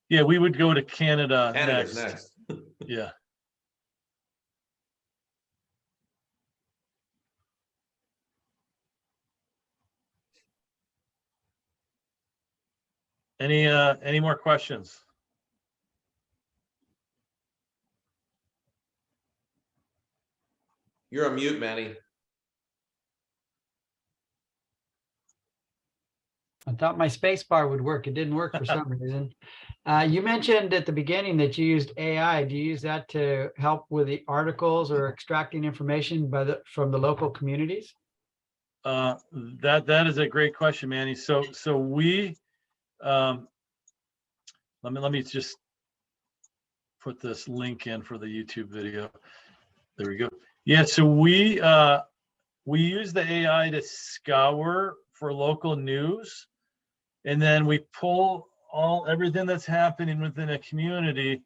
Yeah, we would go to Canada Canada's next. next. Yeah. Any more questions? You're on mute, Manny. I thought my space bar would work. It didn't work for some reason. You mentioned at the beginning that you used AI. Do you use that to help with the articles or extracting information from the local communities? That is a great question, Manny. So we, let me just put this link in for the YouTube video. There we go. Yeah, so we use the AI to scour for local news, and then we pull everything that's happening within a community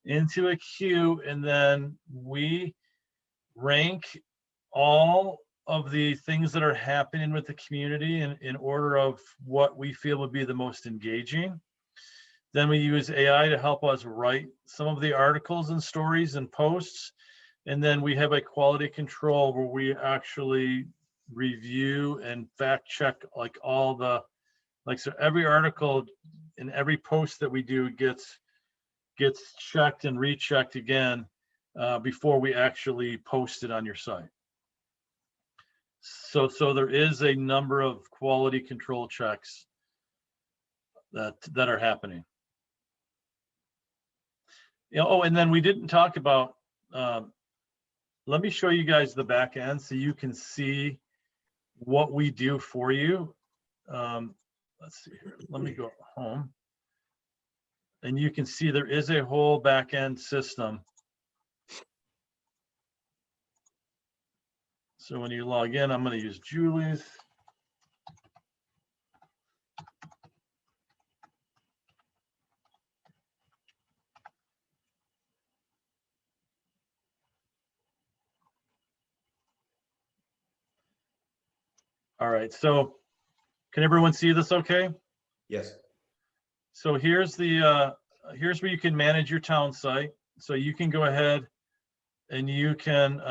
into a queue, and then we rank all of the things that are happening with the community in order of what we feel would be the most engaging. Then we use AI to help us write some of the articles and stories and posts. And then we have a quality control where we actually review and fact check like so every article and every post that we do gets checked and rechecked again before we actually post it on your site. So there is a number of quality control checks that are happening. Oh, and then we didn't talk about, let me show you guys the back end so you can see what we do for you. Let's see here. Let me go home. And you can see there is a whole back end system. So when you log in, I'm going to use Julie's. All right, so can everyone see this okay? Yes. So here's where you can manage your town site. So you can go ahead and you can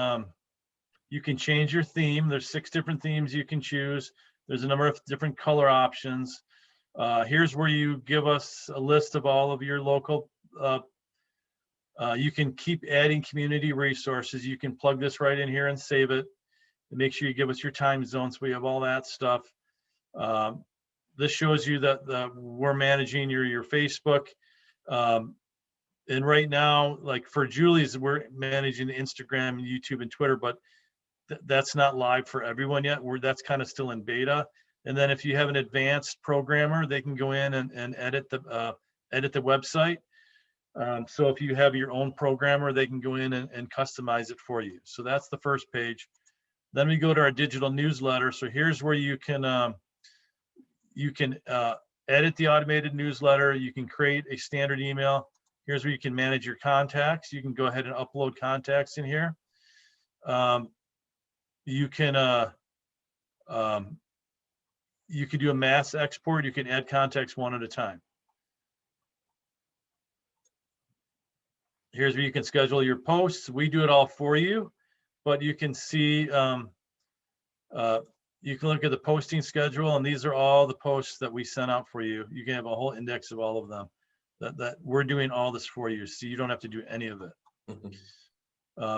change your theme. There's 6 different themes you can choose. There's a number of different color options. Here's where you give us a list of all of your local, you can keep adding community resources. You can plug this right in here and save it. And make sure you give us your time zones. We have all that stuff. This shows you that we're managing your Facebook. And right now, like for Julie's, we're managing the Instagram, YouTube, and Twitter, but that's not live for everyone yet. That's kind of still in beta. And then if you have an advanced programmer, they can go in and edit the website. So if you have your own programmer, they can go in and customize it for you. So that's the first page. Then we go to our digital newsletter. So here's where you can edit the automated newsletter. You can create a standard email. Here's where you can manage your contacts. You can go ahead and upload contacts in here. You can do a mass export. You can add contacts one at a time. Here's where you can schedule your posts. We do it all for you, but you can see, you can look at the posting schedule, and these are all the posts that we sent out for you. You can have a whole index of all of them. That we're doing all this for you, so you don't have to do any of it.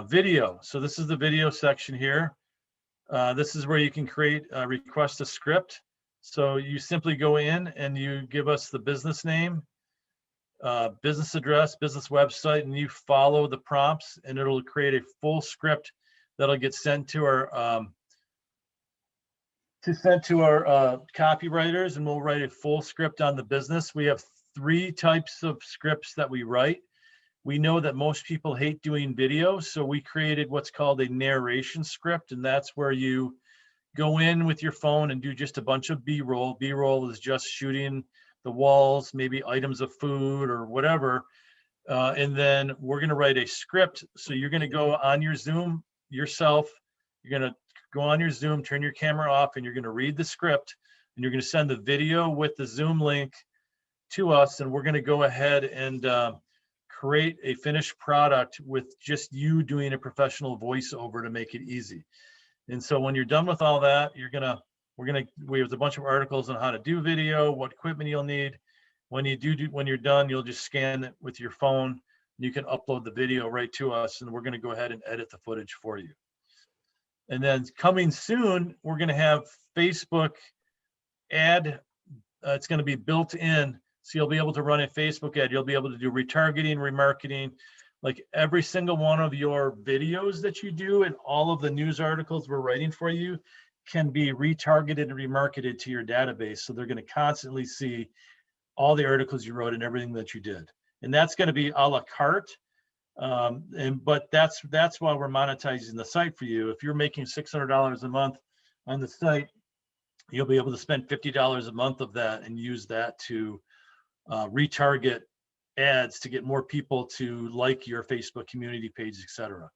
Video. So this is the video section here. This is where you can request a script. So you simply go in and you give us the business name, business address, business website, and you follow the prompts, and it'll create a full script that'll get sent to our copywriters, and we'll write a full script on the business. We have 3 types of scripts that we write. We know that most people hate doing video, so we created what's called a narration script, and that's where you go in with your phone and do just a bunch of B-roll. B-roll is just shooting the walls, maybe items of food or whatever, and then we're going to write a script. So you're going to go on your Zoom yourself. You're going to go on your Zoom, turn your camera off, and you're going to read the script, and you're going to send the video with the Zoom link to us, and we're going to go ahead and create a finished product with just you doing a professional voiceover to make it easy. And so when you're done with all that, we have a bunch of articles on how to do video, what equipment you'll need. When you're done, you'll just scan it with your phone. You can upload the video right to us, and we're going to go ahead and edit the footage for you. And then coming soon, we're going to have Facebook ad. It's going to be built in. So you'll be able to run a Facebook ad. You'll be able to do retargeting, remarketing, like every single one of your videos that you do and all of the news articles we're writing for you can be retargeted and remarketed to your database. So they're going to constantly see all the articles you wrote and everything that you did. And that's going to be a la carte. But that's why we're monetizing the site for you. If you're making $600 a month on the site, you'll be able to spend $50 a month of that and use that to retarget ads to get more people to like your Facebook community page, etc.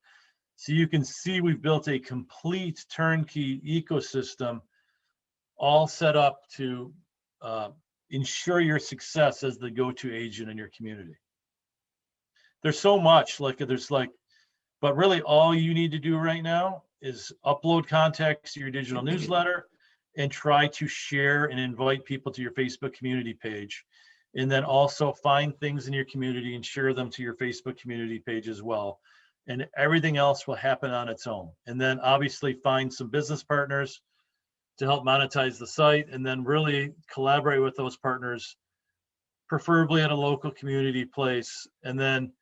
So you can see we've built a complete turnkey ecosystem all set up to ensure your success as the go-to agent in your community. There's so much, but really all you need to do right now is upload contacts to your digital newsletter and try to share and invite people to your Facebook community page. And then also find things in your community and share them to your Facebook community page as well. And everything else will happen on its own. And then obviously find some business partners to help monetize the site, and then really collaborate with those partners, preferably at a local community place. And then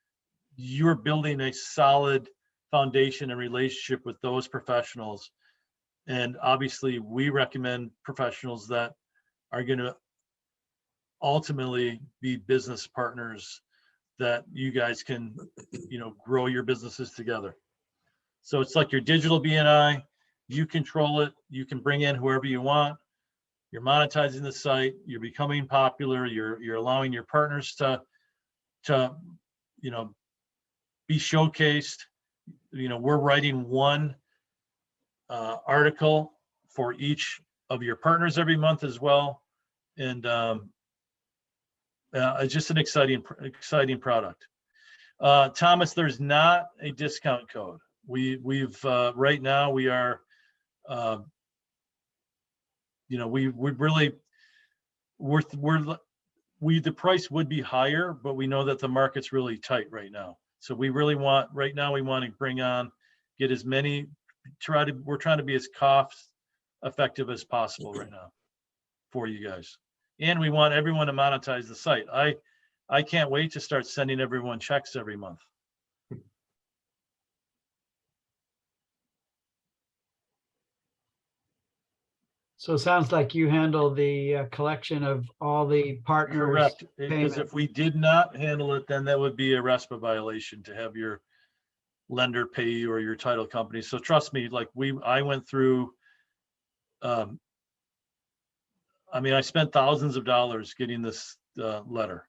you're building a solid foundation and relationship with those professionals. And obviously we recommend professionals that are going to ultimately be business partners that you guys can, grow your businesses together. So it's like your digital BNI, you control it, you can bring in whoever you want, you're monetizing the site, you're becoming popular, you're allowing your partners to be showcased. We're writing one article for each of your partners every month as well. And it's just an exciting product. Thomas, there's not a discount code. We've right now we are, we really, the price would be higher, but we know that the market's really tight right now. So we really want, right now, we want to bring on, get as many, we're trying to be as cost effective as possible right now for you guys. And we want everyone to monetize the site. I can't wait to start sending everyone checks every month. So it sounds like you handle the collection of all the partners. Correct, because payment. if we did not handle it, then that would be a RESPA violation to have your lender pay you or your title company. So trust me, like I went through, I mean, I spent thousands of dollars getting this letter.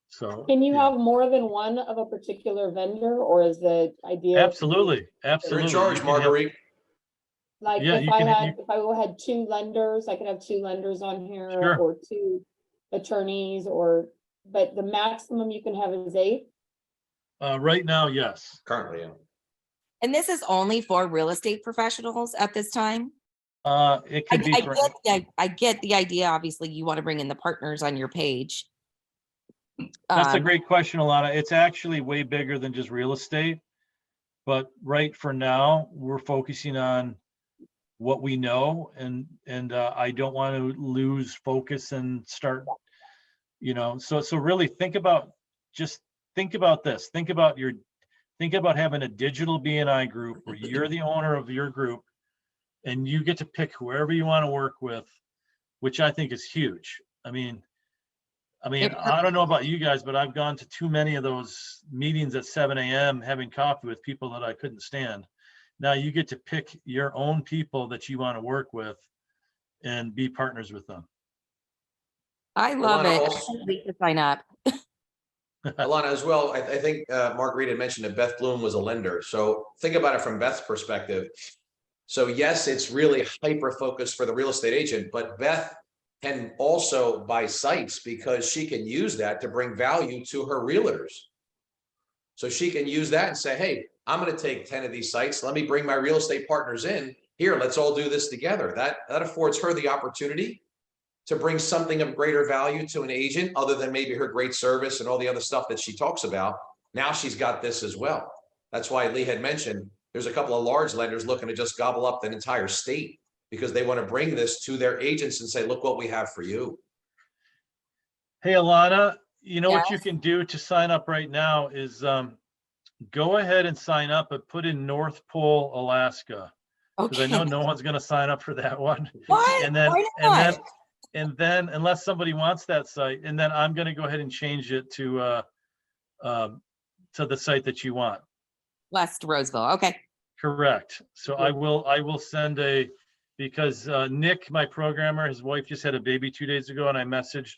So Can you yeah. have more than one of a particular vendor, or is the idea? Absolutely, You're absolutely. in charge, You can have- Marguerite. Like Yeah, if you I can- had, if I had 2 lenders, I could have 2 lenders on here, Sure. or 2 attorneys, or, but the maximum you can have is 8. Right now, yes. Currently, yeah. And this is only for real estate professionals at this time? It could be for, I get the idea. Obviously, you want to bring in the partners on your page. that's a Um, great question, Alana. It's actually way bigger than just real estate. But right for now, we're focusing on what we know, and I don't want to lose focus and start, so really think about this. Think about having a digital BNI group where you're the owner of your group and you get to pick whoever you want to work with, which I think is huge. I mean, I don't know about you guys, but I've gone to too many of those meetings at 7 a.m. having coffee with people that I couldn't stand. Now you get to pick your own people that you want to work with and be partners with them. I love Alana, it. I also- can't wait to sign up. Alana, as well, I think Marguerite had mentioned that Beth Bloom was a lender. So think about it from Beth's perspective. So yes, it's really hyper-focused for the real estate agent, but Beth can also buy sites because she can use that to bring value to her realtors. So she can use that and say, hey, I'm going to take 10 of these sites. Let me bring my real estate partners in. Here, let's all do this together. That affords her the opportunity to bring something of greater value to an agent other than maybe her great service and all the other stuff that she talks about. Now she's got this as well. That's why Lee had mentioned there's a couple of large lenders looking to just gobble up an entire state because they want to bring this to their agents and say, look what we have for you. Hey, Alana, you know what you Yes. can do to sign up right now is go ahead and sign up, but put in North Pole, Alaska. Because I know no one's going to sign up for that one. What? And then, Why and not? then, unless somebody wants that site, and then I'm going to go ahead and change it to the site that you want. West Roseville. Okay. Correct. So I will send because Nick, my programmer, his wife just had a baby 2 days ago, and I messaged,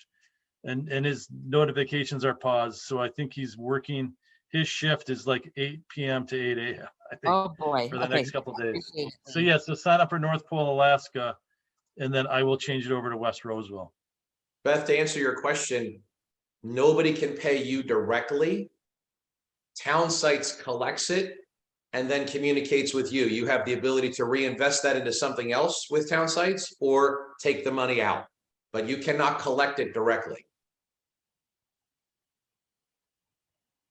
and his notifications are paused. So I think he's working. His shift is like 8 p.m. to 8 a.m. I think Oh boy. for the Okay. next couple of days. Appreciate it. So yeah, so sign up for North Pole, Alaska, and then I will change it over to West Roseville. Beth, to answer your question, nobody can pay you directly. Town Sites collects it and then communicates with you. You have the ability to reinvest that into something else with Town Sites or take the money out, but you cannot collect it directly.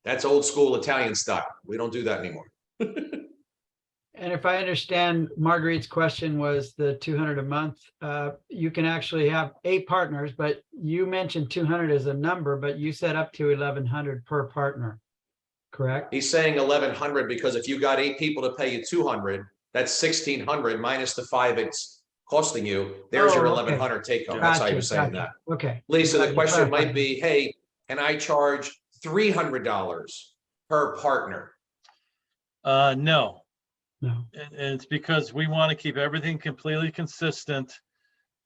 That's old school Italian style. We don't do that anymore. And if I understand, Marguerite's question was the 200 a month. You can actually have 8 partners, but you mentioned 200 as a number, but you said up to 1,100 per partner, correct? He's saying 1,100 because if you got 8 people to pay you 200, that's 1,600 minus the 5 it's costing you. There's your Oh, okay. 1,100 take home. That's how he Gotcha, was saying gotcha. that. Okay. Lisa, the Glad you question clarified might be, hey, can I charge $300 per partner? No. No. And it's because we want to keep everything completely consistent,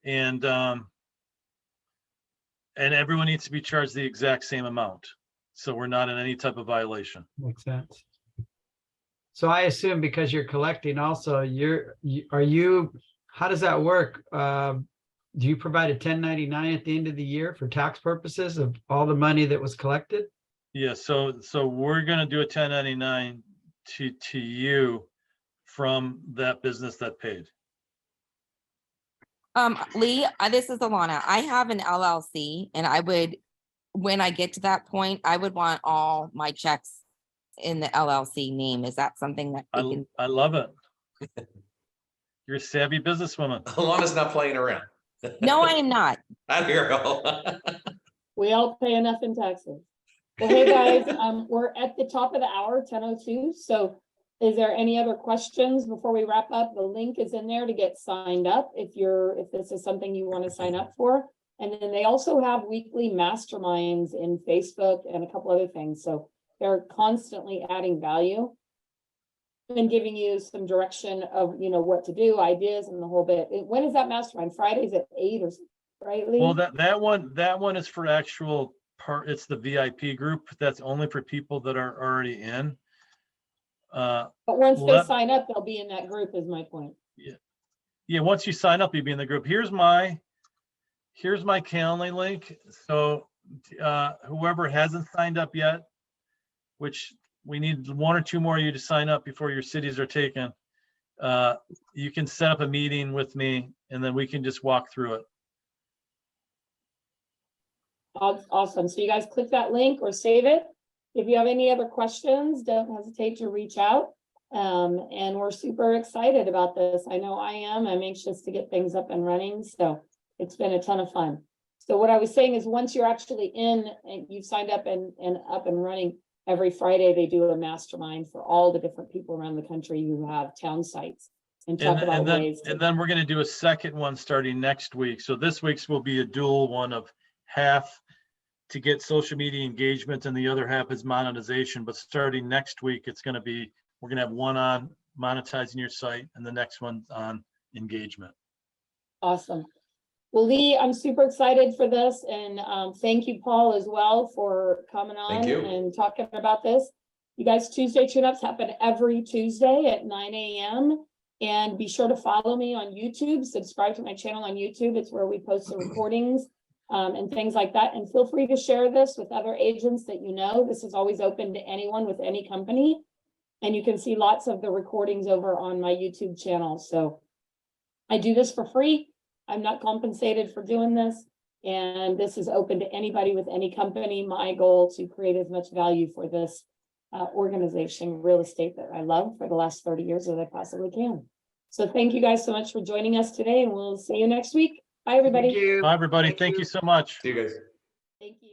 and everyone needs to be charged the exact same amount. So we're not in any type of violation. Makes sense. So I assume because you're collecting also, how does that work? Do you provide a 1099 at the end of the year for tax purposes of all the money that was collected? Yeah, so we're gonna do a 1099 to you from that business that paid. Lee, this is Alana. I have an LLC and I would, when I get to that point, I would want all my checks in the LLC name. Is that something that we can? I love it. You're a savvy businesswoman. Alana's not playing around. No, I am not. I hear you. We all pay enough in taxes. Well, hey, guys, we're at the top of the hour, 10:02. So is there any other questions before we wrap up? The link is in there to get signed up if this is something you want to sign up for. And then they also have weekly masterminds in Facebook and a couple other things. So they're constantly adding value and giving you some direction of, what to do, ideas and the whole bit. When is that mastermind? Fridays at 8 or something, right, Lee? Well, that one is for actual part. It's the VIP group. That's only for people that are already in. But once they sign up, they'll be in that group is my point. Yeah. Once you sign up, you'll be in the group. Here's my Calendly link. So whoever hasn't signed up yet, which we need 1 or 2 more of you to sign up before your cities are taken. You can set up a meeting with me and then we can just walk through it. Awesome. So you guys click that link or save it. If you have any other questions, don't hesitate to reach out. And we're super excited about this. I know I am. I'm anxious to get things up and running. So it's been a ton of fun. So what I was saying is once you're actually in and you've signed up and up and running, every Friday they do a mastermind for all the different people around the country who have town sites and talk about ways. And then we're going to do a second one starting next week. So this week's will be a dual one of half to get social media engagement and the other half is monetization. But starting next week, we're going to have one on monetizing your site and the next one on engagement. Awesome. Well, Lee, I'm super excited for this and thank you, Paul, as well for coming on and talking about this. You guys, Tuesday Tuneups happen every Tuesday at 9 a.m. And be sure to follow me on YouTube, subscribe to my channel on YouTube. It's where we post the recordings and things like that. And feel free to share this with other agents that you know. This is always open to anyone with any company. And you can see lots of the recordings over on my YouTube channel. So I do this for free. I'm not compensated for doing this. And this is open to anybody with any company. My goal to create as much value for this organization, real estate that I love for the last 30 years as I possibly can. So thank you guys so much for joining us today and we'll see you next week. Bye, everybody. Thank you. Bye, everybody. Thank you so much. See you guys. Thank you.